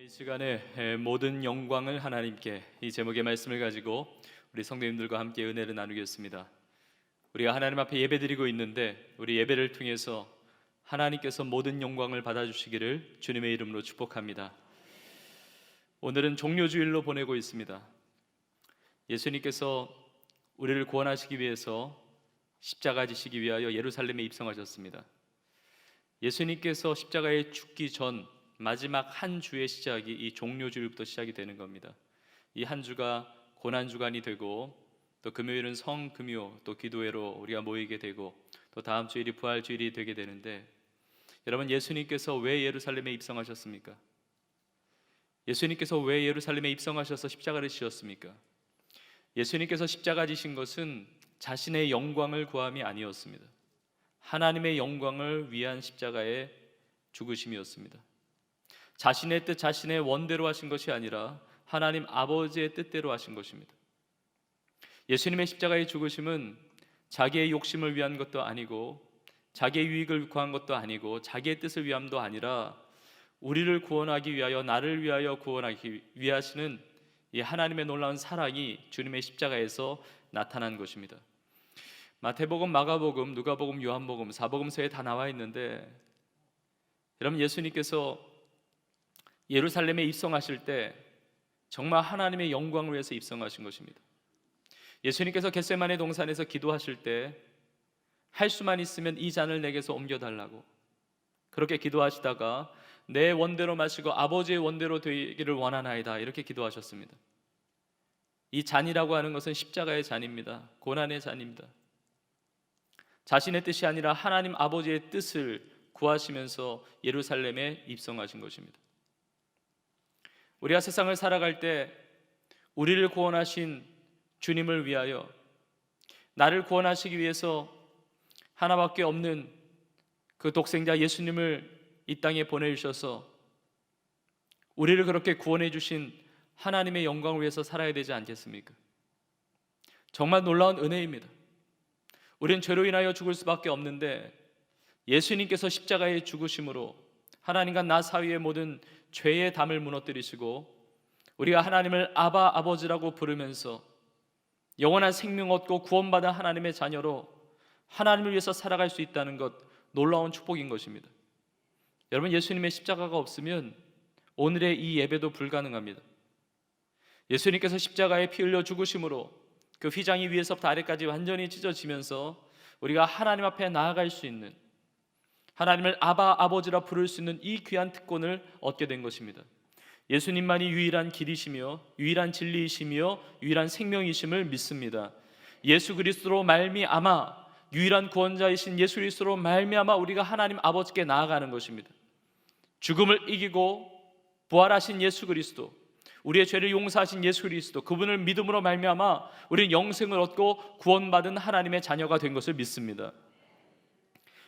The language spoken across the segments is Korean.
이 시간에 모든 영광을 하나님께, 이 제목의 말씀을 가지고 우리 성도님들과 함께 은혜를 나누겠습니다. 우리가 하나님 앞에 예배드리고 있는데 우리 예배를 통해서 하나님께서 모든 영광을 받아주시기를 주님의 이름으로 축복합니다. 오늘은 종료주일로 보내고 있습니다. 예수님께서 우리를 구원하시기 위해서 십자가 지시기 위하여 예루살렘에 입성하셨습니다. 예수님께서 십자가에 죽기 전 마지막 한 주의 시작이 이 종료주일부터 시작이 되는 겁니다. 이 한 주가 고난주간이 되고, 또 금요일은 성금요, 또 기도회로 우리가 모이게 되고, 또 다음 주일이 부활주일이 되게 되는데, 여러분, 예수님께서 왜 예루살렘에 입성하셨습니까? 예수님께서 왜 예루살렘에 입성하셔서 십자가를 지셨습니까? 예수님께서 십자가 지신 것은 자신의 영광을 구함이 아니었습니다. 하나님의 영광을 위한 십자가의 죽으심이었습니다. 자신의 뜻, 자신의 원대로 하신 것이 아니라 하나님 아버지의 뜻대로 하신 것입니다. 예수님의 십자가의 죽으심은 자기의 욕심을 위한 것도 아니고, 자기의 유익을 구한 것도 아니고, 자기의 뜻을 위함도 아니라 우리를 구원하기 위하여, 나를 위하여 구원하기 위하시는 이 하나님의 놀라운 사랑이 주님의 십자가에서 나타난 것입니다. 마태복음, 마가복음, 누가복음, 요한복음, 사복음서에 다 나와 있는데, 여러분, 예수님께서 예루살렘에 입성하실 때 정말 하나님의 영광을 위해서 입성하신 것입니다. 예수님께서 겟세마네 동산에서 기도하실 때 할 수만 있으면 이 잔을 내게서 옮겨달라고 그렇게 기도하시다가 내 원대로 마시고 아버지의 원대로 되기를 원하나이다, 이렇게 기도하셨습니다. 이 잔이라고 하는 것은 십자가의 잔입니다. 고난의 잔입니다. 자신의 뜻이 아니라 하나님 아버지의 뜻을 구하시면서 예루살렘에 입성하신 것입니다. 우리가 세상을 살아갈 때 우리를 구원하신 주님을 위하여, 나를 구원하시기 위해서 하나밖에 없는 그 독생자 예수님을 이 땅에 보내주셔서 우리를 그렇게 구원해 주신 하나님의 영광을 위해서 살아야 되지 않겠습니까? 정말 놀라운 은혜입니다. 우리는 죄로 인하여 죽을 수밖에 없는데 예수님께서 십자가의 죽으심으로 하나님과 나 사이의 모든 죄의 담을 무너뜨리시고 우리가 하나님을 아바, 아버지라고 부르면서 영원한 생명 얻고 구원받은 하나님의 자녀로 하나님을 위해서 살아갈 수 있다는 것, 놀라운 축복인 것입니다. 여러분, 예수님의 십자가가 없으면 오늘의 이 예배도 불가능합니다. 예수님께서 십자가에 피 흘려 죽으심으로 그 휘장이 위에서부터 아래까지 완전히 찢어지면서 우리가 하나님 앞에 나아갈 수 있는, 하나님을 아바, 아버지라 부를 수 있는 이 귀한 특권을 얻게 된 것입니다. 예수님만이 유일한 길이시며 유일한 진리이시며 유일한 생명이심을 믿습니다. 예수 그리스도로 말미암아, 유일한 구원자이신 예수 그리스도로 말미암아 우리가 하나님 아버지께 나아가는 것입니다. 죽음을 이기고 부활하신 예수 그리스도, 우리의 죄를 용서하신 예수 그리스도, 그분을 믿음으로 말미암아 우리는 영생을 얻고 구원받은 하나님의 자녀가 된 것을 믿습니다.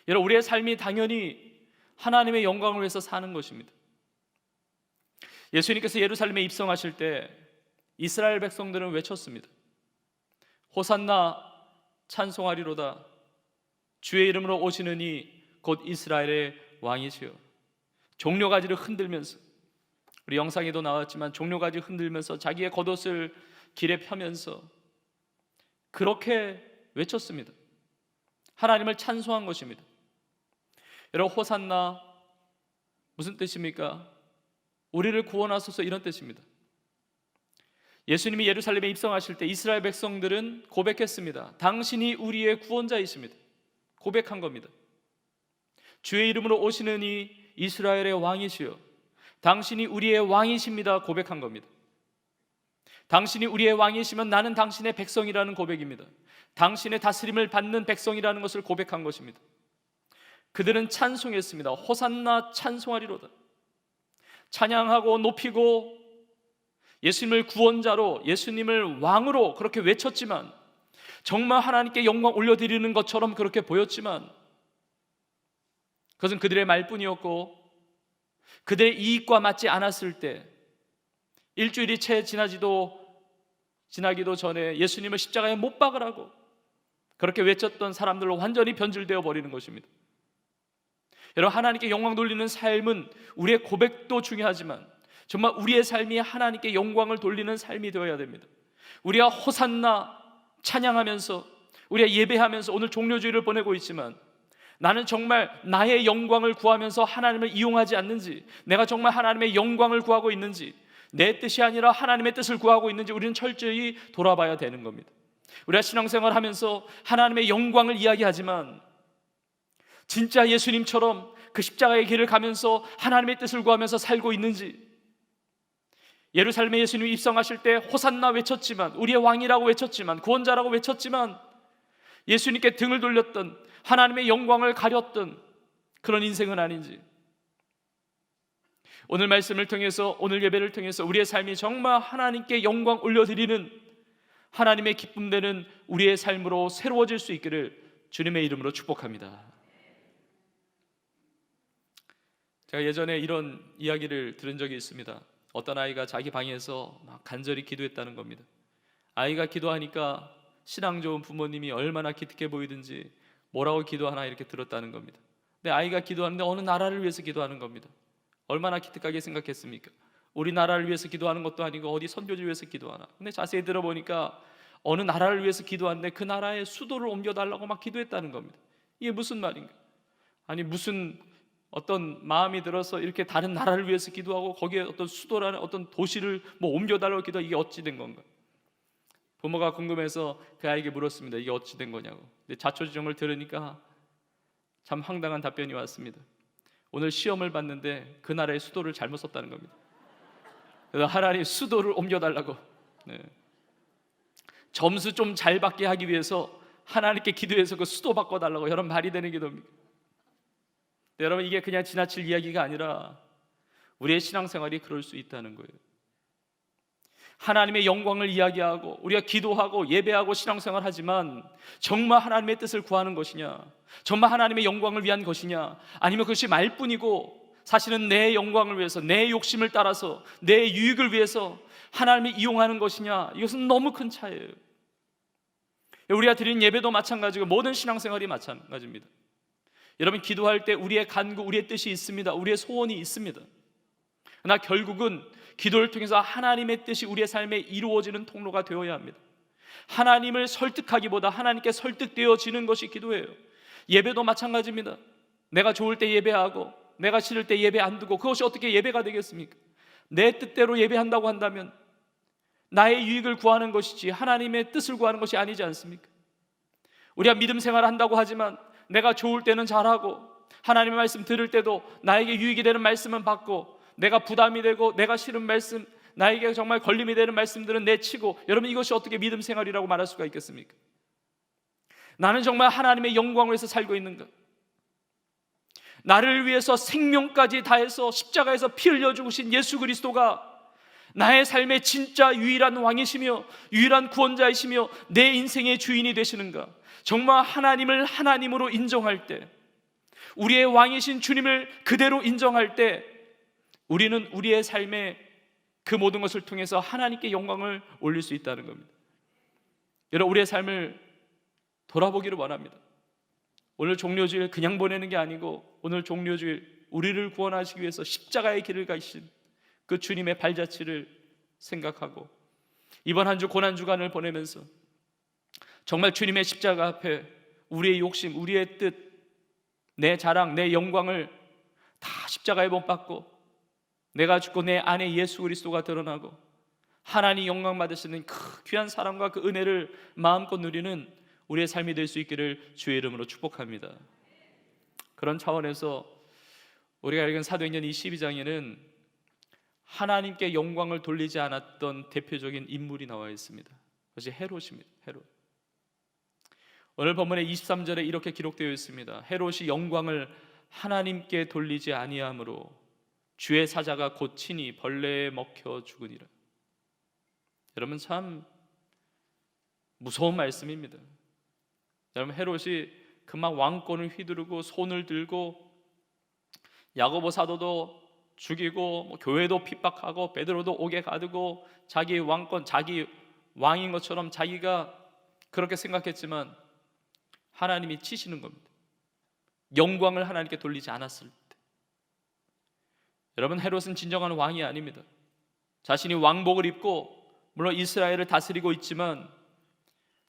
여러분, 우리의 삶이 당연히 하나님의 영광을 위해서 사는 것입니다. 예수님께서 예루살렘에 입성하실 때 이스라엘 백성들은 외쳤습니다. 호산나, 찬송하리로다. 주의 이름으로 오시는 이 곧 이스라엘의 왕이시여. 종려가지를 흔들면서, 우리 영상에도 나왔지만 종려가지 흔들면서 자기의 겉옷을 길에 펴면서 그렇게 외쳤습니다. 하나님을 찬송한 것입니다. 여러분, 호산나 무슨 뜻입니까? 우리를 구원하소서, 이런 뜻입니다. 예수님이 예루살렘에 입성하실 때 이스라엘 백성들은 고백했습니다. 당신이 우리의 구원자이십니다. 고백한 겁니다. 주의 이름으로 오시는 이 이스라엘의 왕이시여, 당신이 우리의 왕이십니다. 고백한 겁니다. 당신이 우리의 왕이시면 나는 당신의 백성이라는 고백입니다. 당신의 다스림을 받는 백성이라는 것을 고백한 것입니다. 그들은 찬송했습니다. 호산나, 찬송하리로다. 찬양하고 높이고 예수님을 구원자로, 예수님을 왕으로 그렇게 외쳤지만, 정말 하나님께 영광 올려드리는 것처럼 그렇게 보였지만, 그것은 그들의 말뿐이었고 그들의 이익과 맞지 않았을 때, 일주일이 채 지나기도 전에 예수님을 십자가에 못 박으라고 그렇게 외쳤던 사람들로 완전히 변질되어 버리는 것입니다. 여러분, 하나님께 영광 돌리는 삶은 우리의 고백도 중요하지만 정말 우리의 삶이 하나님께 영광을 돌리는 삶이 되어야 됩니다. 우리가 호산나 찬양하면서, 우리가 예배하면서 오늘 종료주일을 보내고 있지만, 나는 정말 나의 영광을 구하면서 하나님을 이용하지 않는지, 내가 정말 하나님의 영광을 구하고 있는지, 내 뜻이 아니라 하나님의 뜻을 구하고 있는지 우리는 철저히 돌아봐야 되는 겁니다. 우리가 신앙생활 하면서 하나님의 영광을 이야기하지만, 진짜 예수님처럼 그 십자가의 길을 가면서 하나님의 뜻을 구하면서 살고 있는지, 예루살렘에 예수님이 입성하실 때 호산나 외쳤지만, 우리의 왕이라고 외쳤지만, 구원자라고 외쳤지만, 예수님께 등을 돌렸던, 하나님의 영광을 가렸던 그런 인생은 아닌지, 오늘 말씀을 통해서, 오늘 예배를 통해서 우리의 삶이 정말 하나님께 영광 올려드리는, 하나님의 기쁨 되는 우리의 삶으로 새로워질 수 있기를 주님의 이름으로 축복합니다. 제가 예전에 이런 이야기를 들은 적이 있습니다. 어떤 아이가 자기 방에서 막 간절히 기도했다는 겁니다. 아이가 기도하니까 신앙 좋은 부모님이 얼마나 기특해 보이든지 뭐라고 기도하나 이렇게 들었다는 겁니다. 근데 아이가 기도하는데 어느 나라를 위해서 기도하는 겁니다. 얼마나 기특하게 생각했습니까? 우리나라를 위해서 기도하는 것도 아니고 어디 선교지를 위해서 기도하나. 근데 자세히 들어보니까 어느 나라를 위해서 기도하는데 그 나라의 수도를 옮겨달라고 막 기도했다는 겁니다. 이게 무슨 말인가? 아니, 무슨 어떤 마음이 들어서 이렇게 다른 나라를 위해서 기도하고 거기에 어떤 수도라는 어떤 도시를 뭐 옮겨달라고 기도하고, 이게 어찌 된 건가? 부모가 궁금해서 그 아이에게 물었습니다. 이게 어찌 된 거냐고. 근데 자초지종을 들으니까 참 황당한 답변이 왔습니다. 오늘 시험을 봤는데 그 나라의 수도를 잘못 썼다는 겁니다. 그래서 하나님 수도를 옮겨달라고, 점수 좀 잘 받게 하기 위해서 하나님께 기도해서 그 수도 바꿔달라고, 여러분 말이 되는 기도입니까? 여러분, 이게 그냥 지나칠 이야기가 아니라 우리의 신앙생활이 그럴 수 있다는 거예요. 하나님의 영광을 이야기하고 우리가 기도하고 예배하고 신앙생활 하지만, 정말 하나님의 뜻을 구하는 것이냐, 정말 하나님의 영광을 위한 것이냐, 아니면 그것이 말뿐이고 사실은 내 영광을 위해서, 내 욕심을 따라서, 내 유익을 위해서 하나님을 이용하는 것이냐, 이것은 너무 큰 차이예요. 우리가 드리는 예배도 마찬가지고 모든 신앙생활이 마찬가지입니다. 여러분, 기도할 때 우리의 간구, 우리의 뜻이 있습니다. 우리의 소원이 있습니다. 그러나 결국은 기도를 통해서 하나님의 뜻이 우리의 삶에 이루어지는 통로가 되어야 합니다. 하나님을 설득하기보다 하나님께 설득되어지는 것이 기도예요. 예배도 마찬가지입니다. 내가 좋을 때 예배하고 내가 싫을 때 예배 안 두고, 그것이 어떻게 예배가 되겠습니까? 내 뜻대로 예배한다고 한다면 나의 유익을 구하는 것이지 하나님의 뜻을 구하는 것이 아니지 않습니까? 우리가 믿음 생활을 한다고 하지만 내가 좋을 때는 잘하고 하나님의 말씀 들을 때도 나에게 유익이 되는 말씀은 받고, 내가 부담이 되고 내가 싫은 말씀, 나에게 정말 걸림이 되는 말씀들은 내치고, 여러분, 이것이 어떻게 믿음 생활이라고 말할 수가 있겠습니까? 나는 정말 하나님의 영광을 위해서 살고 있는가? 나를 위해서 생명까지 다해서 십자가에서 피 흘려 죽으신 예수 그리스도가 나의 삶의 진짜 유일한 왕이시며 유일한 구원자이시며 내 인생의 주인이 되시는가? 정말 하나님을 하나님으로 인정할 때, 우리의 왕이신 주님을 그대로 인정할 때, 우리는 우리의 삶의 그 모든 것을 통해서 하나님께 영광을 올릴 수 있다는 겁니다. 여러분, 우리의 삶을 돌아보기를 원합니다. 오늘 종료주일 그냥 보내는 게 아니고, 오늘 종료주일 우리를 구원하시기 위해서 십자가의 길을 가신 그 주님의 발자취를 생각하고, 이번 한 주 고난주간을 보내면서 정말 주님의 십자가 앞에 우리의 욕심, 우리의 뜻, 내 자랑, 내 영광을 다 십자가에 못 박고, 내가 죽고 내 안에 예수 그리스도가 드러나고 하나님 영광 받으시는 그 귀한 사랑과 그 은혜를 마음껏 누리는 우리의 삶이 될 수 있기를 주의 이름으로 축복합니다. 그런 차원에서 우리가 읽은 사도행전 22장에는 하나님께 영광을 돌리지 않았던 대표적인 인물이 나와 있습니다. 그것이 헤롯입니다. 헤롯. 오늘 본문의 23절에 이렇게 기록되어 있습니다. 헤롯이 영광을 하나님께 돌리지 아니함으로 주의 사자가 곧 친히 벌레에 먹혀 죽으니라. 여러분, 참 무서운 말씀입니다. 여러분, 헤롯이 그만 왕권을 휘두르고 손을 들고 야고보 사도도 죽이고 교회도 핍박하고 베드로도 옥에 가두고 자기 왕권, 자기 왕인 것처럼 자기가 그렇게 생각했지만 하나님이 치시는 겁니다. 영광을 하나님께 돌리지 않았을 때. 여러분, 헤롯은 진정한 왕이 아닙니다. 자신이 왕복을 입고 물론 이스라엘을 다스리고 있지만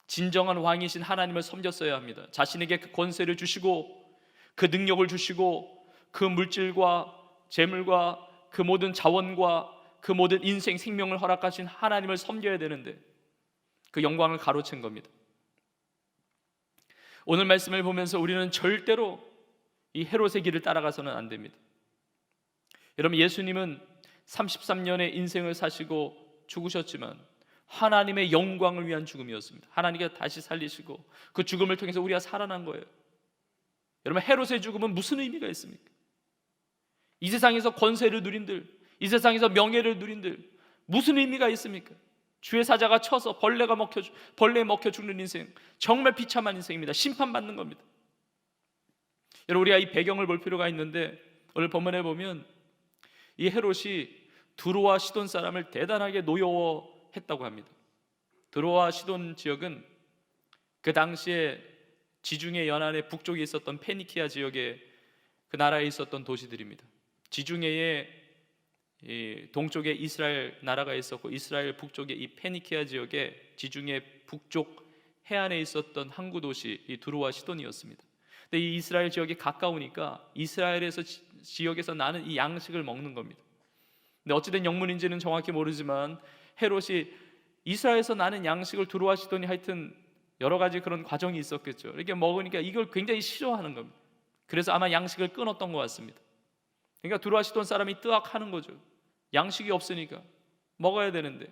진정한 왕이신 하나님을 섬겼어야 합니다. 자신에게 그 권세를 주시고 그 능력을 주시고 그 물질과 재물과 그 모든 자원과 그 모든 인생 생명을 허락하신 하나님을 섬겨야 되는데 그 영광을 가로챈 겁니다. 오늘 말씀을 보면서 우리는 절대로 이 헤롯의 길을 따라가서는 안 됩니다. 여러분, 예수님은 33년의 인생을 사시고 죽으셨지만 하나님의 영광을 위한 죽음이었습니다. 하나님께서 다시 살리시고 그 죽음을 통해서 우리가 살아난 거예요. 여러분, 헤롯의 죽음은 무슨 의미가 있습니까? 이 세상에서 권세를 누린들, 이 세상에서 명예를 누린들 무슨 의미가 있습니까? 주의 사자가 쳐서 벌레에 먹혀 죽는 인생, 정말 비참한 인생입니다. 심판받는 겁니다. 여러분, 우리가 이 배경을 볼 필요가 있는데 오늘 본문에 보면 이 헤롯이 두로와 시돈 사람을 대단하게 노여워했다고 합니다. 두로와 시돈 지역은 그 당시에 지중해 연안의 북쪽에 있었던 페니키아 지역에 그 나라에 있었던 도시들입니다. 지중해에 동쪽에 이스라엘 나라가 있었고 이스라엘 북쪽에 이 페니키아 지역에 지중해 북쪽 해안에 있었던 항구 도시 이 두로와 시돈이었습니다. 근데 이 이스라엘 지역이 가까우니까 이스라엘에서 지역에서 나는 이 양식을 먹는 겁니다. 근데 어찌된 영문인지는 정확히 모르지만 헤롯이 이스라엘에서 나는 양식을 두로와 시돈이 하여튼 여러 가지 그런 과정이 있었겠죠. 이렇게 먹으니까 이걸 굉장히 싫어하는 겁니다. 그래서 아마 양식을 끊었던 것 같습니다. 그러니까 두로와 시돈 사람이 뜨악하는 거죠. 양식이 없으니까 먹어야 되는데.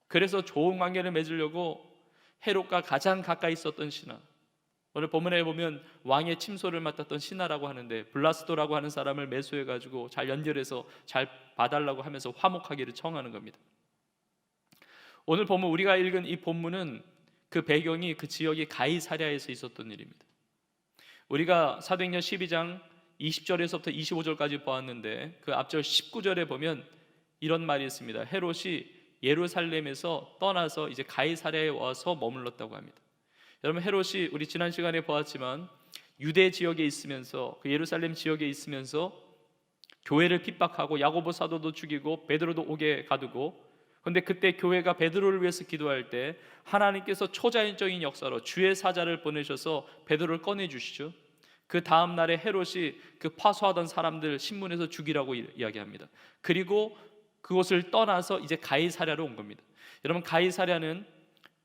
그래서 좋은 관계를 맺으려고 헤롯과 가장 가까이 있었던 신하, 오늘 본문에 보면 왕의 침소를 맡았던 신하라고 하는데 블라스도라고 하는 사람을 매수해가지고 잘 연결해서 잘 봐달라고 하면서 화목하기를 청하는 겁니다. 오늘 본문 우리가 읽은 이 본문은 그 배경이 그 지역이 가이사랴에서 있었던 일입니다. 우리가 사도행전 12장 20절에서부터 25절까지 보았는데 그 앞절 19절에 보면 이런 말이 있습니다. 헤롯이 예루살렘에서 떠나서 이제 가이사랴에 와서 머물렀다고 합니다. 여러분, 헤롯이 우리 지난 시간에 보았지만 유대 지역에 있으면서 그 예루살렘 지역에 있으면서 교회를 핍박하고 야고보 사도도 죽이고 베드로도 옥에 가두고, 그런데 그때 교회가 베드로를 위해서 기도할 때 하나님께서 초자연적인 역사로 주의 사자를 보내셔서 베드로를 꺼내주시죠. 그 다음 날에 헤롯이 그 파수하던 사람들 신문에서 죽이라고 이야기합니다. 그리고 그곳을 떠나서 이제 가이사랴로 온 겁니다. 여러분, 가이사랴는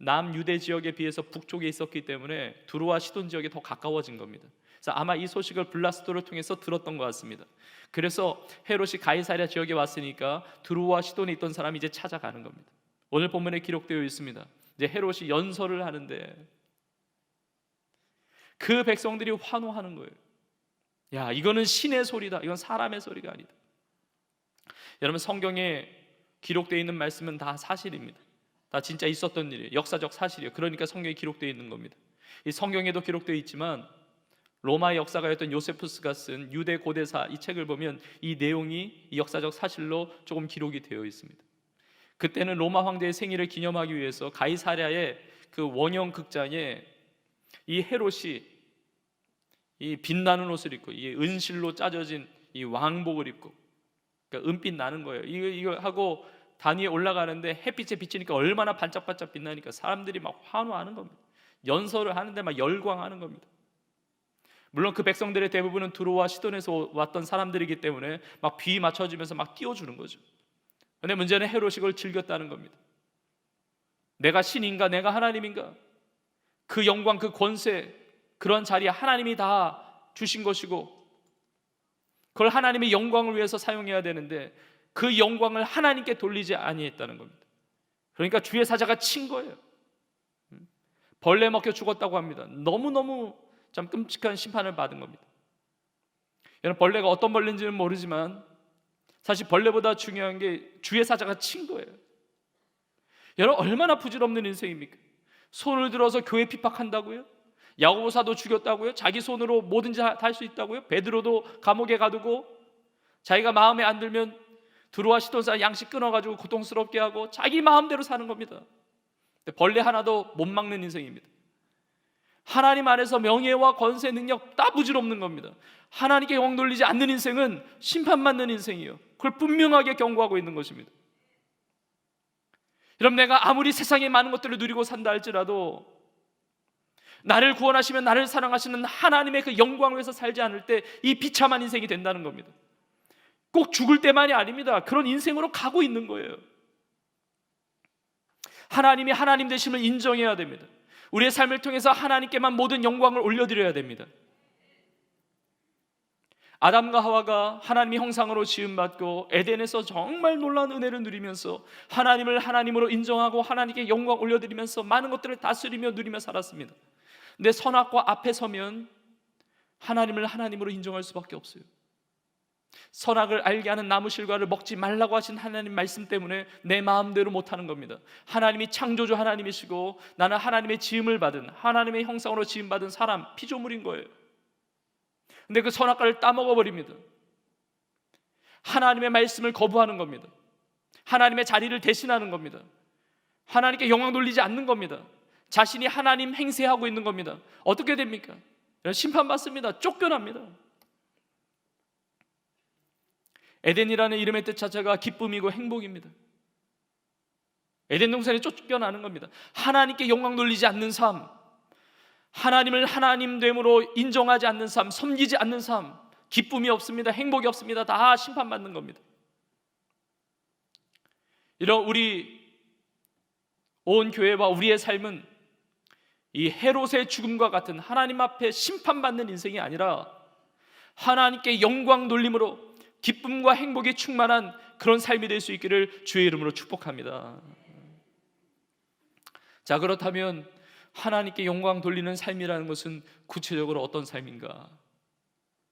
남유대 지역에 비해서 북쪽에 있었기 때문에 두로와 시돈 지역에 더 가까워진 겁니다. 그래서 아마 이 소식을 블라스도를 통해서 들었던 것 같습니다. 그래서 헤롯이 가이사랴 지역에 왔으니까 두로와 시돈에 있던 사람이 이제 찾아가는 겁니다. 오늘 본문에 기록되어 있습니다. 이제 헤롯이 연설을 하는데 그 백성들이 환호하는 거예요. 야, 이거는 신의 소리다. 이건 사람의 소리가 아니다. 여러분, 성경에 기록되어 있는 말씀은 다 사실입니다. 다 진짜 있었던 일이에요. 역사적 사실이에요. 그러니까 성경에 기록되어 있는 겁니다. 이 성경에도 기록되어 있지만 로마 역사가였던 요세푸스가 쓴 유대 고대사 이 책을 보면 이 내용이 이 역사적 사실로 조금 기록이 되어 있습니다. 그때는 로마 황제의 생일을 기념하기 위해서 가이사랴의 그 원형 극장에 이 헤롯이 이 빛나는 옷을 입고 이 은실로 짜져진 이 왕복을 입고, 그러니까 은빛 나는 거예요. 이거 하고 단 위에 올라가는데 햇빛에 비치니까 얼마나 반짝반짝 빛나니까 사람들이 막 환호하는 겁니다. 연설을 하는데 막 열광하는 겁니다. 물론 그 백성들의 대부분은 두로와 시돈에서 왔던 사람들이기 때문에 막 비 맞춰주면서 막 띄워주는 거죠. 그런데 문제는 헤롯이 그걸 즐겼다는 겁니다. 내가 신인가, 내가 하나님인가? 그 영광, 그 권세, 그런 자리에 하나님이 다 주신 것이고 그걸 하나님의 영광을 위해서 사용해야 되는데 그 영광을 하나님께 돌리지 아니했다는 겁니다. 그러니까 주의 사자가 친 거예요. 벌레 먹혀 죽었다고 합니다. 너무너무 참 끔찍한 심판을 받은 겁니다. 여러분, 벌레가 어떤 벌레인지는 모르지만 사실 벌레보다 중요한 게 주의 사자가 친 거예요. 여러분, 얼마나 부질없는 인생입니까? 손을 들어서 교회 핍박한다고요? 야고보 사도 죽였다고요? 자기 손으로 뭐든지 다 할 수 있다고요? 베드로도 감옥에 가두고 자기가 마음에 안 들면 두로와 시돈 사람 양식 끊어가지고 고통스럽게 하고 자기 마음대로 사는 겁니다. 벌레 하나도 못 막는 인생입니다. 하나님 안에서 명예와 권세, 능력 다 부질없는 겁니다. 하나님께 영광 돌리지 않는 인생은 심판받는 인생이에요. 그걸 분명하게 경고하고 있는 것입니다. 여러분, 내가 아무리 세상의 많은 것들을 누리고 산다 할지라도 나를 구원하시면 나를 사랑하시는 하나님의 그 영광을 위해서 살지 않을 때 이 비참한 인생이 된다는 겁니다. 꼭 죽을 때만이 아닙니다. 그런 인생으로 가고 있는 거예요. 하나님이 하나님 되심을 인정해야 됩니다. 우리의 삶을 통해서 하나님께만 모든 영광을 올려드려야 됩니다. 아담과 하와가 하나님의 형상으로 지음받고 에덴에서 정말 놀라운 은혜를 누리면서 하나님을 하나님으로 인정하고 하나님께 영광 올려드리면서 많은 것들을 다스리며 누리며 살았습니다. 근데 선악과 앞에 서면 하나님을 하나님으로 인정할 수밖에 없어요. 선악을 알게 하는 나무 실과를 먹지 말라고 하신 하나님 말씀 때문에 내 마음대로 못하는 겁니다. 하나님이 창조주 하나님이시고 나는 하나님의 지음을 받은, 하나님의 형상으로 지음받은 사람, 피조물인 거예요. 근데 그 선악과를 따먹어버립니다. 하나님의 말씀을 거부하는 겁니다. 하나님의 자리를 대신하는 겁니다. 하나님께 영광 돌리지 않는 겁니다. 자신이 하나님 행세하고 있는 겁니다. 어떻게 됩니까? 심판받습니다. 쫓겨납니다. 에덴이라는 이름의 뜻 자체가 기쁨이고 행복입니다. 에덴 동산에 쫓겨나는 겁니다. 하나님께 영광 돌리지 않는 삶, 하나님을 하나님됨으로 인정하지 않는 삶, 섬기지 않는 삶, 기쁨이 없습니다. 행복이 없습니다. 다 심판받는 겁니다. 이런 우리 온 교회와 우리의 삶은 이 헤롯의 죽음과 같은 하나님 앞에 심판받는 인생이 아니라 하나님께 영광 돌림으로 기쁨과 행복이 충만한 그런 삶이 될 수 있기를 주의 이름으로 축복합니다. 자, 그렇다면 하나님께 영광 돌리는 삶이라는 것은 구체적으로 어떤 삶인가?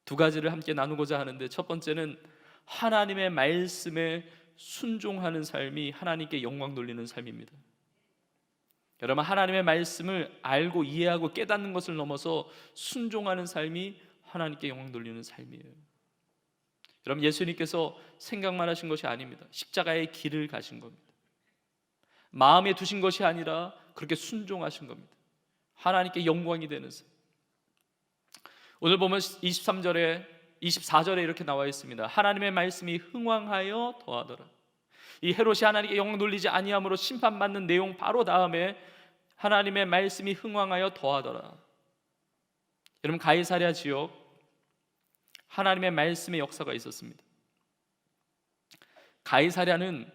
두 가지를 함께 나누고자 하는데, 첫 번째는 하나님의 말씀에 순종하는 삶이 하나님께 영광 돌리는 삶입니다. 여러분, 하나님의 말씀을 알고 이해하고 깨닫는 것을 넘어서 순종하는 삶이 하나님께 영광 돌리는 삶이에요. 여러분, 예수님께서 생각만 하신 것이 아닙니다. 십자가의 길을 가신 겁니다. 마음에 두신 것이 아니라 그렇게 순종하신 겁니다. 하나님께 영광이 되는 삶. 오늘 보면 23절에 24절에 이렇게 나와 있습니다. 하나님의 말씀이 흥왕하여 더하더라. 이 헤롯이 하나님께 영광 돌리지 아니함으로 심판받는 내용 바로 다음에 하나님의 말씀이 흥왕하여 더하더라. 여러분, 가이사랴 지역 하나님의 말씀의 역사가 있었습니다. 가이사랴는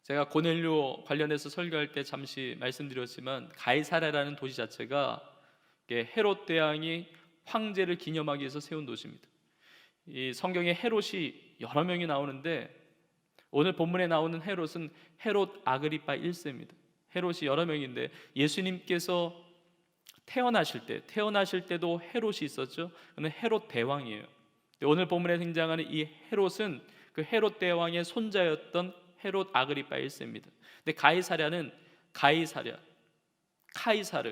제가 고넬료 관련해서 설교할 때 잠시 말씀드렸지만, 가이사랴라는 도시 자체가 헤롯 대왕이 황제를 기념하기 위해서 세운 도시입니다. 이 성경에 헤롯이 여러 명이 나오는데 오늘 본문에 나오는 헤롯은 헤롯 아그리파 1세입니다. 헤롯이 여러 명인데 예수님께서 태어나실 때도 헤롯이 있었죠. 그는 헤롯 대왕이에요. 오늘 본문에 등장하는 이 헤롯은 그 헤롯 대왕의 손자였던 헤롯 아그리파 1세입니다. 근데 가이사랴는 카이사르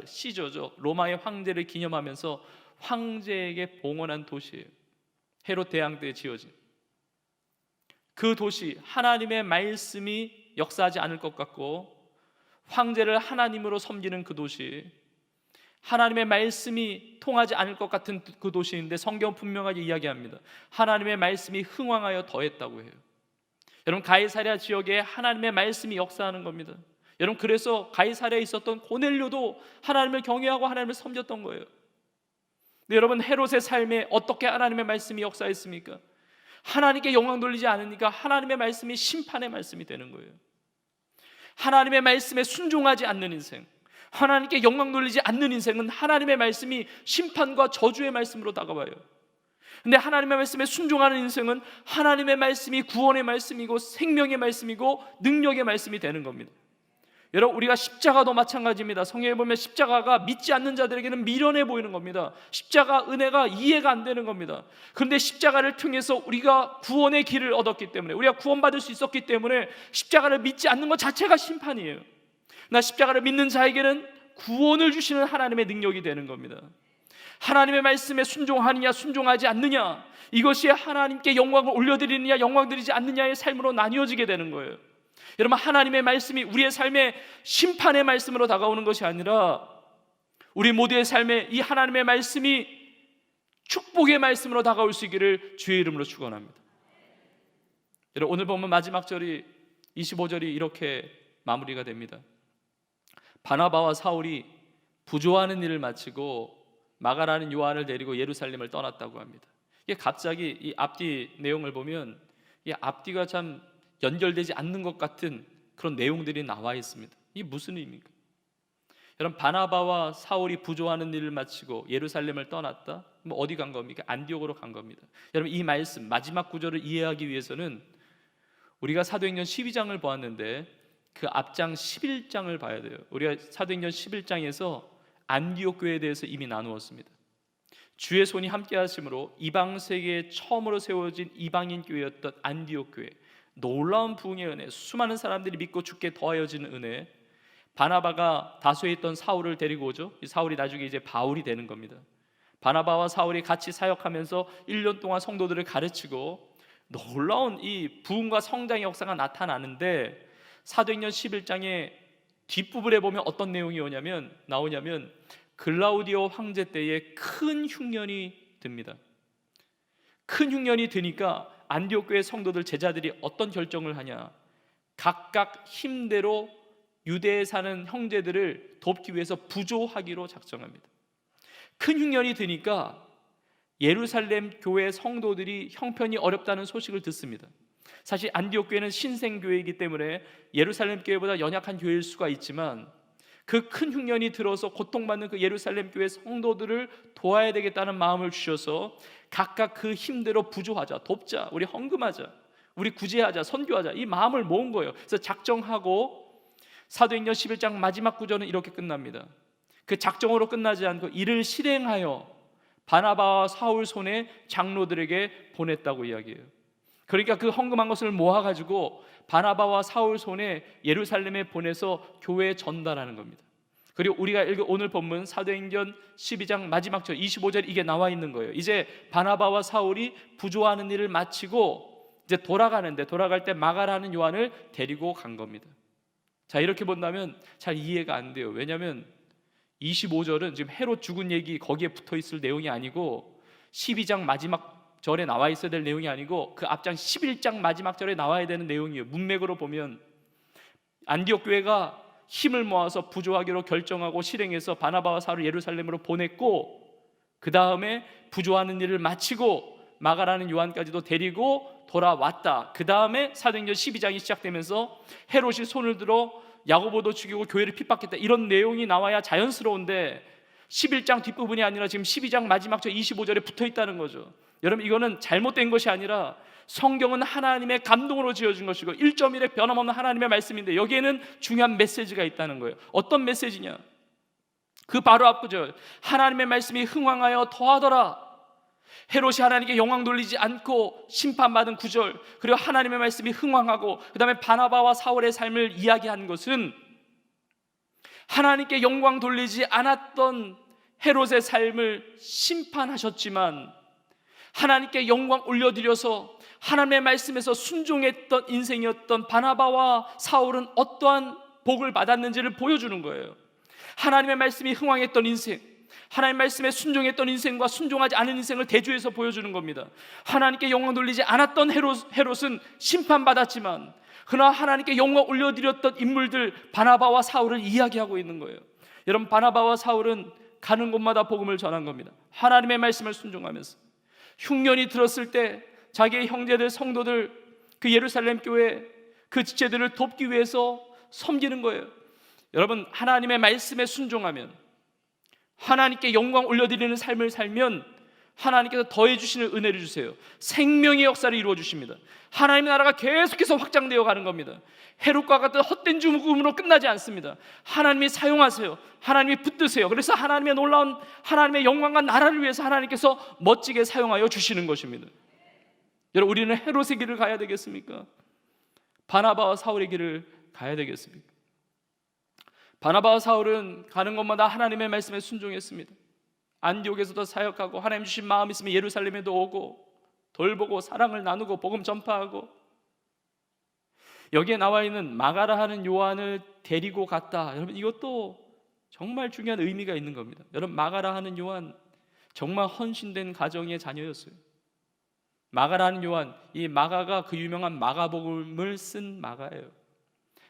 시저죠. 로마의 황제를 기념하면서 황제에게 봉헌한 도시예요. 헤롯 대왕 때 지어진 그 도시, 하나님의 말씀이 역사하지 않을 것 같고 황제를 하나님으로 섬기는 그 도시, 하나님의 말씀이 통하지 않을 것 같은 그 도시인데 성경 분명하게 이야기합니다. 하나님의 말씀이 흥왕하여 더했다고 해요. 여러분, 가이사랴 지역에 하나님의 말씀이 역사하는 겁니다. 여러분, 그래서 가이사랴에 있었던 고넬료도 하나님을 경외하고 하나님을 섬겼던 거예요. 근데 여러분, 헤롯의 삶에 어떻게 하나님의 말씀이 역사했습니까? 하나님께 영광 돌리지 않으니까 하나님의 말씀이 심판의 말씀이 되는 거예요. 하나님의 말씀에 순종하지 않는 인생, 하나님께 영광 돌리지 않는 인생은 하나님의 말씀이 심판과 저주의 말씀으로 다가와요. 근데 하나님의 말씀에 순종하는 인생은 하나님의 말씀이 구원의 말씀이고 생명의 말씀이고 능력의 말씀이 되는 겁니다. 여러분, 우리가 십자가도 마찬가지입니다. 성경에 보면 십자가가 믿지 않는 자들에게는 미련해 보이는 겁니다. 십자가 은혜가 이해가 안 되는 겁니다. 그런데 십자가를 통해서 우리가 구원의 길을 얻었기 때문에, 우리가 구원받을 수 있었기 때문에 십자가를 믿지 않는 것 자체가 심판이에요. 나 십자가를 믿는 자에게는 구원을 주시는 하나님의 능력이 되는 겁니다. 하나님의 말씀에 순종하느냐 순종하지 않느냐, 이것이 하나님께 영광을 올려드리느냐 영광드리지 않느냐의 삶으로 나뉘어지게 되는 거예요. 여러분, 하나님의 말씀이 우리의 삶에 심판의 말씀으로 다가오는 것이 아니라 우리 모두의 삶에 이 하나님의 말씀이 축복의 말씀으로 다가올 수 있기를 주의 이름으로 축원합니다. 여러분, 오늘 보면 마지막 절이 25절이 이렇게 마무리가 됩니다. 바나바와 사울이 부조하는 일을 마치고 마가라는 요한을 데리고 예루살렘을 떠났다고 합니다. 이게 갑자기 이 앞뒤 내용을 보면 이 앞뒤가 참 연결되지 않는 것 같은 그런 내용들이 나와 있습니다. 이게 무슨 의미입니까? 여러분, 바나바와 사울이 부조하는 일을 마치고 예루살렘을 떠났다? 뭐 어디 간 겁니까? 안디옥으로 간 겁니다. 여러분, 이 말씀 마지막 구절을 이해하기 위해서는 우리가 사도행전 12장을 보았는데 그 앞장 11장을 봐야 돼요. 우리가 사도행전 11장에서 안디옥 교회에 대해서 이미 나누었습니다. 주의 손이 함께 하심으로 이방 세계에 처음으로 세워진 이방인 교회였던 안디옥 교회, 놀라운 부흥의 은혜, 수많은 사람들이 믿고 죽게 더하여지는 은혜, 바나바가 다소에 있던 사울을 데리고 오죠. 이 사울이 나중에 이제 바울이 되는 겁니다. 바나바와 사울이 같이 사역하면서 1년 동안 성도들을 가르치고 놀라운 이 부흥과 성장의 역사가 나타나는데 사도행전 11장의 뒷부분에 보면 어떤 내용이 나오냐면 글라우디오 황제 때에 큰 흉년이 듭니다. 큰 흉년이 드니까 안디옥 교회 성도들 제자들이 어떤 결정을 하냐, 각각 힘대로 유대에 사는 형제들을 돕기 위해서 부조하기로 작정합니다. 큰 흉년이 드니까 예루살렘 교회 성도들이 형편이 어렵다는 소식을 듣습니다. 사실 안디옥 교회는 신생교회이기 때문에 예루살렘 교회보다 연약한 교회일 수가 있지만 그 큰 흉년이 들어서 고통받는 그 예루살렘 교회 성도들을 도와야 되겠다는 마음을 주셔서 각각 그 힘대로 부조하자, 돕자, 우리 헌금하자, 우리 구제하자, 선교하자, 이 마음을 모은 거예요. 그래서 작정하고 사도행전 11장 마지막 구절은 이렇게 끝납니다. 그 작정으로 끝나지 않고 이를 실행하여 바나바와 사울 손에 장로들에게 보냈다고 이야기해요. 그러니까 그 헌금한 것을 모아가지고 바나바와 사울 손에 예루살렘에 보내서 교회에 전달하는 겁니다. 그리고 우리가 읽은 오늘 본문 사도행전 12장 마지막 절 25절 이게 나와 있는 거예요. 이제 바나바와 사울이 부조하는 일을 마치고 이제 돌아갈 때 마가라는 요한을 데리고 간 겁니다. 자, 이렇게 본다면 잘 이해가 안 돼요. 왜냐하면 25절은 지금 헤롯 죽은 얘기 거기에 붙어 있을 내용이 아니고 12장 마지막 절에 나와 있어야 될 내용이 아니고 그 앞장 11장 마지막 절에 나와야 되는 내용이에요. 문맥으로 보면 안디옥 교회가 힘을 모아서 부조하기로 결정하고 실행해서 바나바와 사울을 예루살렘으로 보냈고 그 다음에 부조하는 일을 마치고 마가라는 요한까지도 데리고 돌아왔다. 그 다음에 사도행전 12장이 시작되면서 헤롯이 손을 들어 야고보도 죽이고 교회를 핍박했다. 이런 내용이 나와야 자연스러운데 11장 뒷부분이 아니라 지금 12장 마지막 절 25절에 붙어 있다는 거죠. 여러분, 이거는 잘못된 것이 아니라 성경은 하나님의 감동으로 지어진 것이고 1.1에 변함없는 하나님의 말씀인데 여기에는 중요한 메시지가 있다는 거예요. 어떤 메시지냐? 그 바로 앞구절, 하나님의 말씀이 흥왕하여 더하더라. 헤롯이 하나님께 영광 돌리지 않고 심판받은 구절, 그리고 하나님의 말씀이 흥왕하고 그 다음에 바나바와 사울의 삶을 이야기한 것은 하나님께 영광 돌리지 않았던 헤롯의 삶을 심판하셨지만 하나님께 영광 올려드려서 하나님의 말씀에서 순종했던 인생이었던 바나바와 사울은 어떠한 복을 받았는지를 보여주는 거예요. 하나님의 말씀이 흥왕했던 인생, 하나님의 말씀에 순종했던 인생과 순종하지 않은 인생을 대조해서 보여주는 겁니다. 하나님께 영광 돌리지 않았던 헤롯은 심판받았지만 그러나 하나님께 영광 올려드렸던 인물들 바나바와 사울을 이야기하고 있는 거예요. 여러분, 바나바와 사울은 가는 곳마다 복음을 전한 겁니다. 하나님의 말씀을 순종하면서 흉년이 들었을 때 자기의 형제들 성도들 그 예루살렘 교회 그 지체들을 돕기 위해서 섬기는 거예요. 여러분, 하나님의 말씀에 순종하면 하나님께 영광 올려드리는 삶을 살면 하나님께서 더해 주시는 은혜를 주세요. 생명의 역사를 이루어 주십니다. 하나님의 나라가 계속해서 확장되어 가는 겁니다. 헤롯과 같은 헛된 죽음으로 끝나지 않습니다. 하나님이 사용하세요. 하나님이 붙드세요. 그래서 하나님의 놀라운 하나님의 영광과 나라를 위해서 하나님께서 멋지게 사용하여 주시는 것입니다. 여러분, 우리는 헤롯의 길을 가야 되겠습니까? 바나바와 사울의 길을 가야 되겠습니까? 바나바와 사울은 가는 곳마다 하나님의 말씀에 순종했습니다. 안디옥에서도 사역하고 하나님 주신 마음 있으면 예루살렘에도 오고 돌보고 사랑을 나누고 복음 전파하고, 여기에 나와 있는 마가라 하는 요한을 데리고 갔다. 여러분, 이것도 정말 중요한 의미가 있는 겁니다. 여러분, 마가라 하는 요한 정말 헌신된 가정의 자녀였어요. 마가라는 요한, 이 마가가 그 유명한 마가복음을 쓴 마가예요.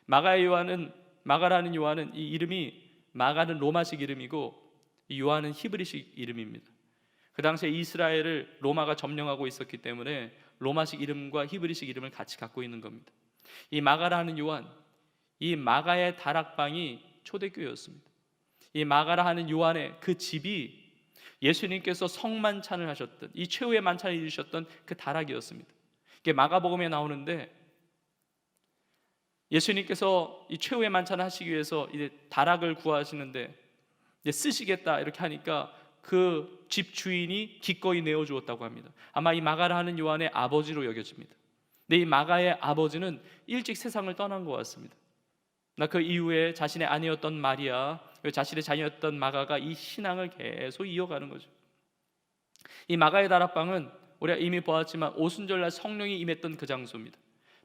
마가라는 요한은 이 이름이, 마가는 로마식 이름이고 이 요한은 히브리식 이름입니다. 그 당시에 이스라엘을 로마가 점령하고 있었기 때문에 로마식 이름과 히브리식 이름을 같이 갖고 있는 겁니다. 이 마가라는 요한, 이 마가의 다락방이 초대교회였습니다. 이 마가라 하는 요한의 그 집이 예수님께서 성만찬을 하셨던, 이 최후의 만찬을 이루셨던 그 다락이었습니다. 이게 마가복음에 나오는데, 예수님께서 이 최후의 만찬을 하시기 위해서 이제 다락을 구하시는데 이제 쓰시겠다 이렇게 하니까 그 집 주인이 기꺼이 내어주었다고 합니다. 아마 이 마가라 하는 요한의 아버지로 여겨집니다. 근데 이 마가의 아버지는 일찍 세상을 떠난 것 같습니다. 그 이후에 자신의 아내였던 마리아, 자신의 자녀였던 마가가 이 신앙을 계속 이어가는 거죠. 이 마가의 다락방은 우리가 이미 보았지만 오순절날 성령이 임했던 그 장소입니다.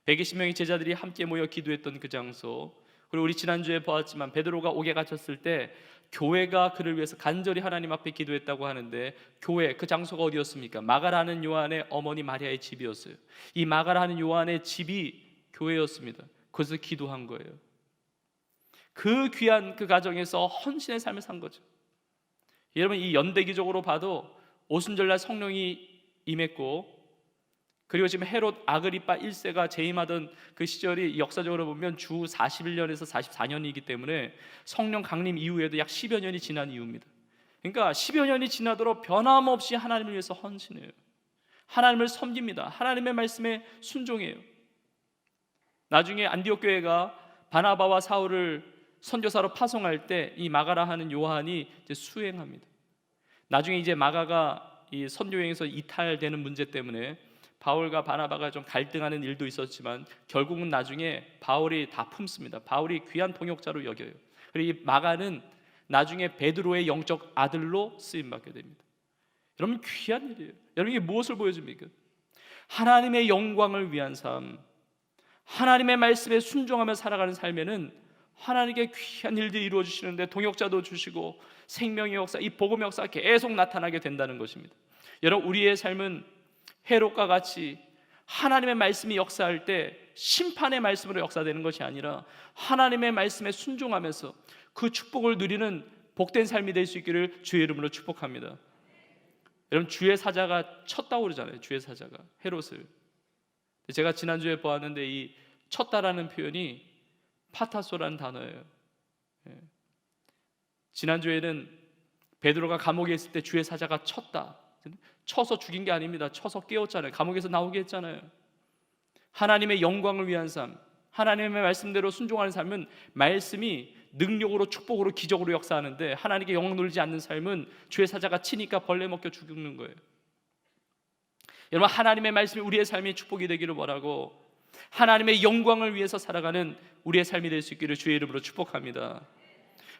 120명의 제자들이 함께 모여 기도했던 그 장소, 그리고 우리 지난주에 보았지만 베드로가 옥에 갇혔을 때 교회가 그를 위해서 간절히 하나님 앞에 기도했다고 하는데, 교회, 그 장소가 어디였습니까? 마가라는 요한의 어머니 마리아의 집이었어요. 이 마가라는 요한의 집이 교회였습니다. 그래서 기도한 거예요. 그 귀한 그 가정에서 헌신의 삶을 산 거죠. 여러분, 이 연대기적으로 봐도 오순절날 성령이 임했고, 그리고 지금 헤롯 아그리파 1세가 재임하던 그 시절이 역사적으로 보면 주 41년에서 44년이기 때문에 성령 강림 이후에도 약 10여 년이 지난 이후입니다. 그러니까 10여 년이 지나도록 변함없이 하나님을 위해서 헌신해요. 하나님을 섬깁니다. 하나님의 말씀에 순종해요. 나중에 안디옥 교회가 바나바와 사울을 선교사로 파송할 때 이 마가라 하는 요한이 이제 수행합니다. 나중에 이제 마가가 이 선교 여행에서 이탈되는 문제 때문에 바울과 바나바가 좀 갈등하는 일도 있었지만 결국은 나중에 바울이 다 품습니다. 바울이 귀한 동역자로 여겨요. 그리고 이 마가는 나중에 베드로의 영적 아들로 쓰임받게 됩니다. 여러분, 귀한 일이에요. 여러분, 이게 무엇을 보여줍니까? 하나님의 영광을 위한 삶, 하나님의 말씀에 순종하며 살아가는 삶에는 하나님께 귀한 일들이 이루어지시는데 동역자도 주시고 생명의 역사, 이 복음의 역사가 계속 나타나게 된다는 것입니다. 여러분, 우리의 삶은 헤롯과 같이 하나님의 말씀이 역사할 때 심판의 말씀으로 역사되는 것이 아니라 하나님의 말씀에 순종하면서 그 축복을 누리는 복된 삶이 될 수 있기를 주의 이름으로 축복합니다. 여러분, 주의 사자가 쳤다고 그러잖아요. 주의 사자가 헤롯을. 제가 지난주에 보았는데 이 쳤다라는 표현이 파타소라는 단어예요. 지난주에는 베드로가 감옥에 있을 때 주의 사자가 쳤다, 쳐서 죽인 게 아닙니다. 쳐서 깨웠잖아요. 감옥에서 나오게 했잖아요. 하나님의 영광을 위한 삶, 하나님의 말씀대로 순종하는 삶은 말씀이 능력으로, 축복으로, 기적으로 역사하는데, 하나님께 영광 돌리지 않는 삶은 주의 사자가 치니까 벌레 먹겨 죽는 거예요. 여러분, 하나님의 말씀이 우리의 삶의 축복이 되기를 바라고 하나님의 영광을 위해서 살아가는 우리의 삶이 될 수 있기를 주의 이름으로 축복합니다.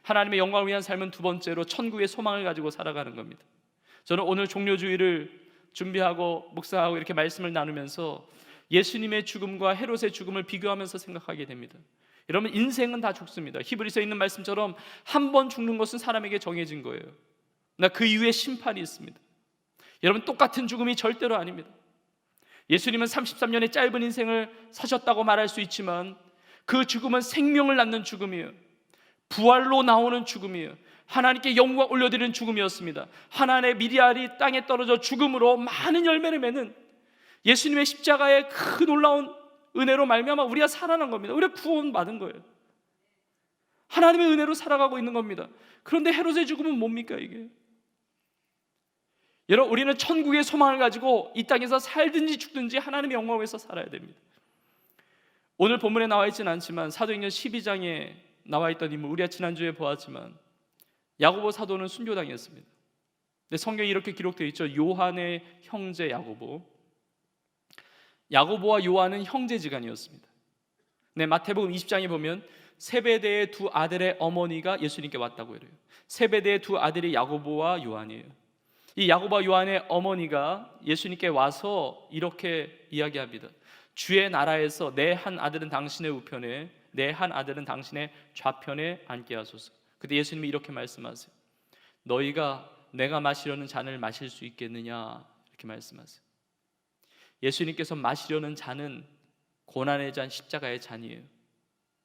하나님의 영광을 위한 삶은 두 번째로 천국의 소망을 가지고 살아가는 겁니다. 저는 오늘 종료주의를 준비하고 묵상하고 이렇게 말씀을 나누면서 예수님의 죽음과 헤롯의 죽음을 비교하면서 생각하게 됩니다. 여러분, 인생은 다 죽습니다. 히브리서에 있는 말씀처럼 한 번 죽는 것은 사람에게 정해진 거예요. 그러나 그 이후에 심판이 있습니다. 여러분, 똑같은 죽음이 절대로 아닙니다. 예수님은 33년의 짧은 인생을 사셨다고 말할 수 있지만 그 죽음은 생명을 낳는 죽음이에요. 부활로 나오는 죽음이에요. 하나님께 영광 올려드리는 죽음이었습니다. 하나님의 미리알이 땅에 떨어져 죽음으로 많은 열매를 맺는 예수님의 십자가의 그 놀라운 은혜로 말미암아 우리가 살아난 겁니다. 우리가 구원받은 거예요. 하나님의 은혜로 살아가고 있는 겁니다. 그런데 헤롯의 죽음은 뭡니까 이게? 여러분, 우리는 천국의 소망을 가지고 이 땅에서 살든지 죽든지 하나님의 영광을 위해서 살아야 됩니다. 오늘 본문에 나와 있지는 않지만 사도행전 12장에 나와 있던 인물, 우리가 지난주에 보았지만 야고보 사도는 순교당했습니다. 근데 성경에 이렇게 기록되어 있죠. 요한의 형제 야고보. 야고보와 요한은 형제지간이었습니다. 네, 마태복음 20장에 보면 세베대의 두 아들의 어머니가 예수님께 왔다고 해요. 세베대의 두 아들이 야고보와 요한이에요. 이 야고보와 요한의 어머니가 예수님께 와서 이렇게 이야기합니다. 주의 나라에서 내 한 아들은 당신의 우편에, 내 한 아들은 당신의 좌편에 앉게 하소서. 그때 예수님이 이렇게 말씀하세요. 너희가 내가 마시려는 잔을 마실 수 있겠느냐, 이렇게 말씀하세요. 예수님께서 마시려는 잔은 고난의 잔, 십자가의 잔이에요.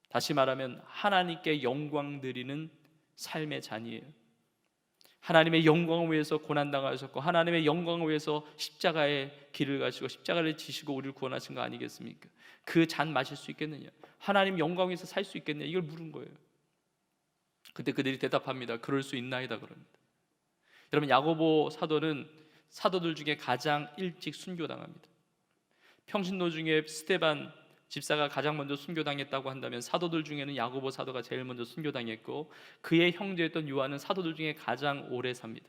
다시 말하면 하나님께 영광 드리는 삶의 잔이에요. 하나님의 영광을 위해서 고난당하셨고 하나님의 영광을 위해서 십자가의 길을 가시고 십자가를 지시고 우리를 구원하신 거 아니겠습니까? 그 잔 마실 수 있겠느냐? 하나님 영광 위해서 살 수 있겠느냐? 이걸 물은 거예요. 그때 그들이 대답합니다. 그럴 수 있나이다 그럽니다. 여러분, 야고보 사도는 사도들 중에 가장 일찍 순교당합니다. 평신도 중에 스데반 집사가 가장 먼저 순교당했다고 한다면 사도들 중에는 야고보 사도가 제일 먼저 순교당했고 그의 형제였던 요한은 사도들 중에 가장 오래 삽니다.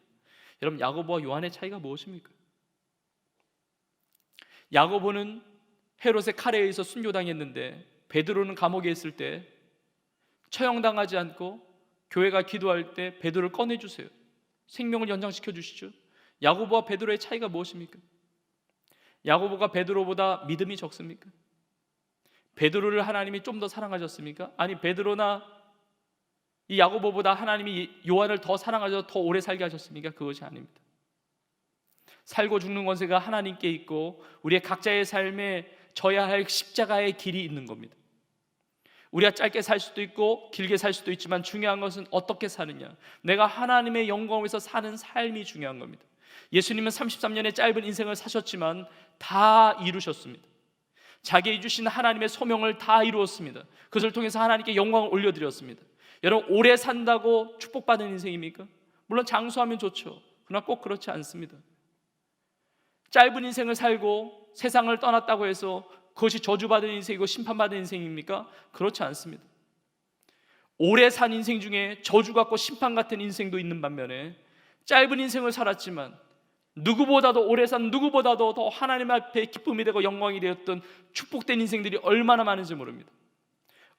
여러분, 야고보와 요한의 차이가 무엇입니까? 야고보는 헤롯의 칼에 의해서 순교당했는데 베드로는 감옥에 있을 때 처형당하지 않고 교회가 기도할 때 베드로를 꺼내주세요. 생명을 연장시켜 주시죠. 야고보와 베드로의 차이가 무엇입니까? 야고보가 베드로보다 믿음이 적습니까? 베드로를 하나님이 좀 더 사랑하셨습니까? 아니, 베드로나 이 야고보보다 하나님이 요한을 더 사랑하셔서 더 오래 살게 하셨습니까? 그것이 아닙니다. 살고 죽는 권세가 하나님께 있고 우리의 각자의 삶에 져야 할 십자가의 길이 있는 겁니다. 우리가 짧게 살 수도 있고 길게 살 수도 있지만 중요한 것은 어떻게 사느냐, 내가 하나님의 영광을 위해서 사는 삶이 중요한 겁니다. 예수님은 33년의 짧은 인생을 사셨지만 다 이루셨습니다. 자기의 주신 하나님의 소명을 다 이루었습니다. 그것을 통해서 하나님께 영광을 올려드렸습니다. 여러분, 오래 산다고 축복받은 인생입니까? 물론 장수하면 좋죠. 그러나 꼭 그렇지 않습니다. 짧은 인생을 살고 세상을 떠났다고 해서 그것이 저주받은 인생이고 심판받은 인생입니까? 그렇지 않습니다. 오래 산 인생 중에 저주 같고 심판 같은 인생도 있는 반면에 짧은 인생을 살았지만 누구보다도 오래 산 누구보다도 더 하나님 앞에 기쁨이 되고 영광이 되었던 축복된 인생들이 얼마나 많은지 모릅니다.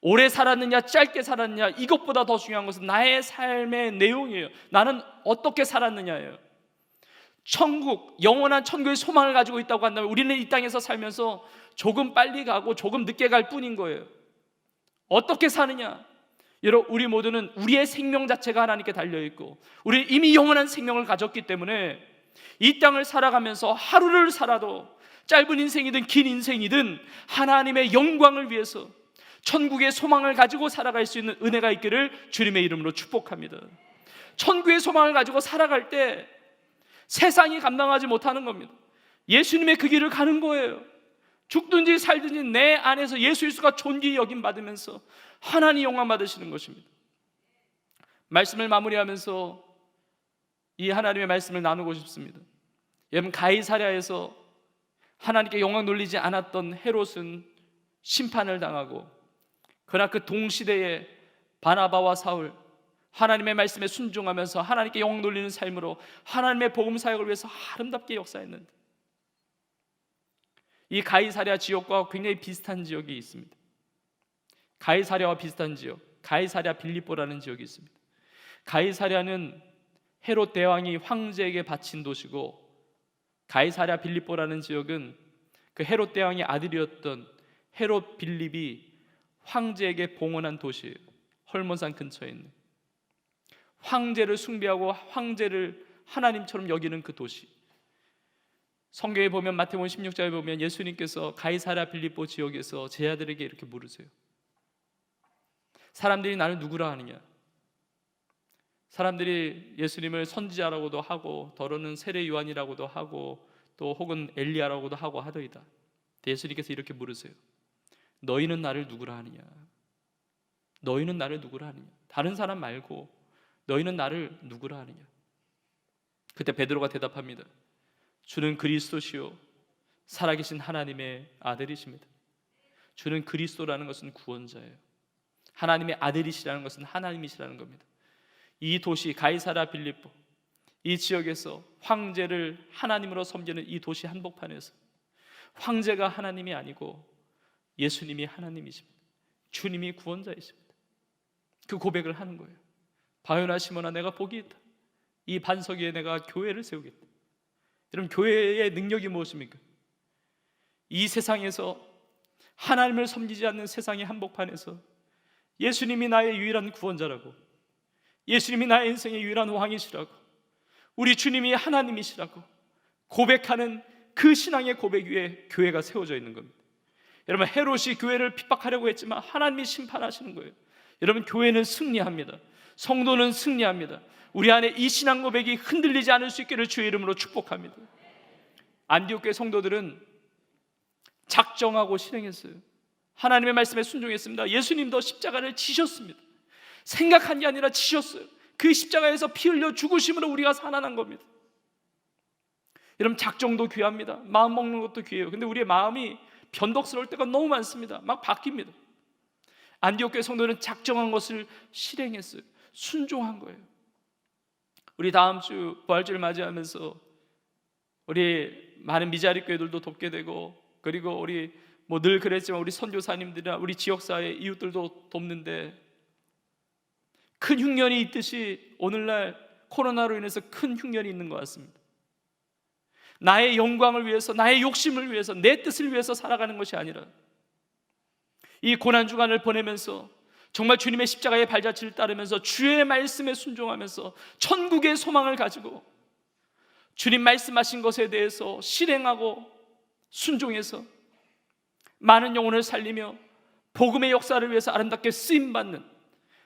오래 살았느냐 짧게 살았느냐 이것보다 더 중요한 것은 나의 삶의 내용이에요. 나는 어떻게 살았느냐예요. 천국, 영원한 천국의 소망을 가지고 있다고 한다면 우리는 이 땅에서 살면서 조금 빨리 가고 조금 늦게 갈 뿐인 거예요. 어떻게 사느냐? 여러분, 우리 모두는 우리의 생명 자체가 하나님께 달려있고 우리는 이미 영원한 생명을 가졌기 때문에 이 땅을 살아가면서 하루를 살아도 짧은 인생이든 긴 인생이든 하나님의 영광을 위해서 천국의 소망을 가지고 살아갈 수 있는 은혜가 있기를 주님의 이름으로 축복합니다. 천국의 소망을 가지고 살아갈 때 세상이 감당하지 못하는 겁니다. 예수님의 그 길을 가는 거예요. 죽든지 살든지 내 안에서 예수 그리스도가 존귀 여김 받으면서 하나님 영광 받으시는 것입니다. 말씀을 마무리하면서 이 하나님의 말씀을 나누고 싶습니다. 여러분, 가이사랴에서 하나님께 영광 돌리지 않았던 헤롯은 심판을 당하고, 그러나 그 동시대에 바나바와 사울, 하나님의 말씀에 순종하면서 하나님께 영광 돌리는 삶으로 하나님의 복음 사역을 위해서 아름답게 역사했는데, 이 가이사랴 지역과 굉장히 비슷한 지역이 있습니다. 가이사랴와 비슷한 지역, 가이사랴 빌립보라는 지역이 있습니다. 가이사랴는 헤롯 대왕이 황제에게 바친 도시고, 가이사랴 빌립보라는 지역은 그 헤롯 대왕의 아들이었던 헤롯 빌립이 황제에게 봉헌한 도시예요. 헐몬산 근처에 있는 황제를 숭배하고 황제를 하나님처럼 여기는 그 도시. 성경에 보면 마태복음 16장에 보면 예수님께서 가이사랴 빌립보 지역에서 제자들에게 이렇게 물으세요. 사람들이 나를 누구라 하느냐? 사람들이 예수님을 선지자라고도 하고 더러는 세례 요한이라고도 하고 또 혹은 엘리야라고도 하고 하더이다. 예수님께서 이렇게 물으세요. 너희는 나를 누구라 하느냐? 너희는 나를 누구라 하느냐? 다른 사람 말고 너희는 나를 누구라 하느냐? 그때 베드로가 대답합니다. 주는 그리스도시요 살아계신 하나님의 아들이십니다. 주는 그리스도라는 것은 구원자예요. 하나님의 아들이시라는 것은 하나님이시라는 겁니다. 이 도시 가이사랴 빌립보, 이 지역에서 황제를 하나님으로 섬기는 이 도시 한복판에서 황제가 하나님이 아니고 예수님이 하나님이십니다. 주님이 구원자이십니다. 그 고백을 하는 거예요. 바요나 시몬아, 내가 복이 있다. 이 반석 위에 내가 교회를 세우겠다. 여러분, 교회의 능력이 무엇입니까? 이 세상에서 하나님을 섬기지 않는 세상의 한복판에서 예수님이 나의 유일한 구원자라고, 예수님이 나의 인생의 유일한 왕이시라고, 우리 주님이 하나님이시라고 고백하는 그 신앙의 고백 위에 교회가 세워져 있는 겁니다. 여러분, 헤롯이 교회를 핍박하려고 했지만 하나님이 심판하시는 거예요. 여러분, 교회는 승리합니다. 성도는 승리합니다. 우리 안에 이 신앙 고백이 흔들리지 않을 수 있기를 주의 이름으로 축복합니다. 안디옥 교회 성도들은 작정하고 실행했어요. 하나님의 말씀에 순종했습니다. 예수님도 십자가를 지셨습니다. 생각한 게 아니라 지셨어요. 그 십자가에서 피 흘려 죽으심으로 우리가 살아난 겁니다. 여러분, 작정도 귀합니다. 마음 먹는 것도 귀해요. 근데 우리의 마음이 변덕스러울 때가 너무 많습니다. 막 바뀝니다. 안디옥 교회 성도는 작정한 것을 실행했어요. 순종한 거예요. 우리 다음 주 부활주를 맞이하면서 우리 많은 미자립 교회들도 돕게 되고, 그리고 우리 뭐 늘 그랬지만 우리 선교사님들이나 우리 지역사회 이웃들도 돕는데, 큰 흉년이 있듯이 오늘날 코로나로 인해서 큰 흉년이 있는 것 같습니다. 나의 영광을 위해서, 나의 욕심을 위해서, 내 뜻을 위해서 살아가는 것이 아니라 이 고난주간을 보내면서 정말 주님의 십자가의 발자취를 따르면서 주의 말씀에 순종하면서 천국의 소망을 가지고 주님 말씀하신 것에 대해서 실행하고 순종해서 많은 영혼을 살리며 복음의 역사를 위해서 아름답게 쓰임받는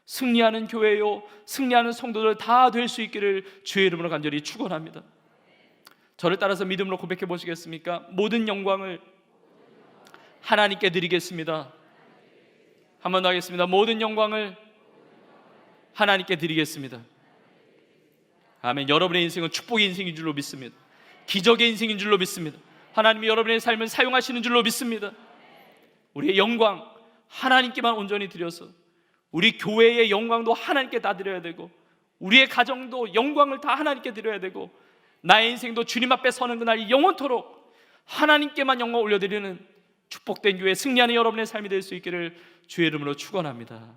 승리하는 교회요, 승리하는 성도들 다 될 수 있기를 주의 이름으로 간절히 축원합니다. 저를 따라서 믿음으로 고백해 보시겠습니까? 모든 영광을 하나님께 드리겠습니다. 한 번 더 하겠습니다. 모든 영광을 하나님께 드리겠습니다. 아멘. 여러분의 인생은 축복의 인생인 줄로 믿습니다. 기적의 인생인 줄로 믿습니다. 하나님이 여러분의 삶을 사용하시는 줄로 믿습니다. 우리의 영광 하나님께만 온전히 드려서 우리 교회의 영광도 하나님께 다 드려야 되고, 우리의 가정도 영광을 다 하나님께 드려야 되고, 나의 인생도 주님 앞에 서는 그날 영원토록 하나님께만 영광 올려드리는 축복된 교회, 승리하는 여러분의 삶이 될 수 있기를 주의 이름으로 축원합니다.